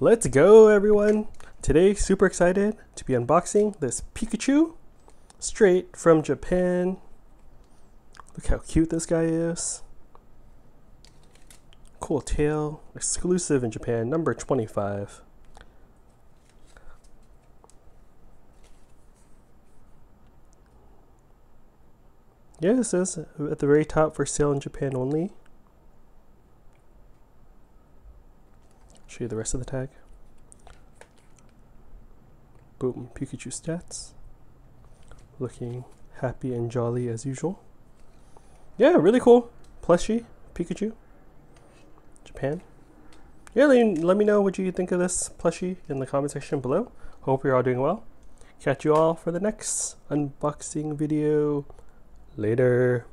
Let's go, everyone. Today, super excited to be unboxing this Pikachu straight from Japan. Look how cute this guy is. Cool tail, exclusive in Japan, number 25. Yeah, it says at the very top, for sale in Japan only. Show you the rest of the tag. Boom, Pikachu stats. Looking happy and jolly as usual. Yeah, really cool. Plushie, Pikachu. Japan. Yeah, let me know what you think of this plushie in the comment section below. Hope you're all doing well. Catch you all for the next unboxing video. Later.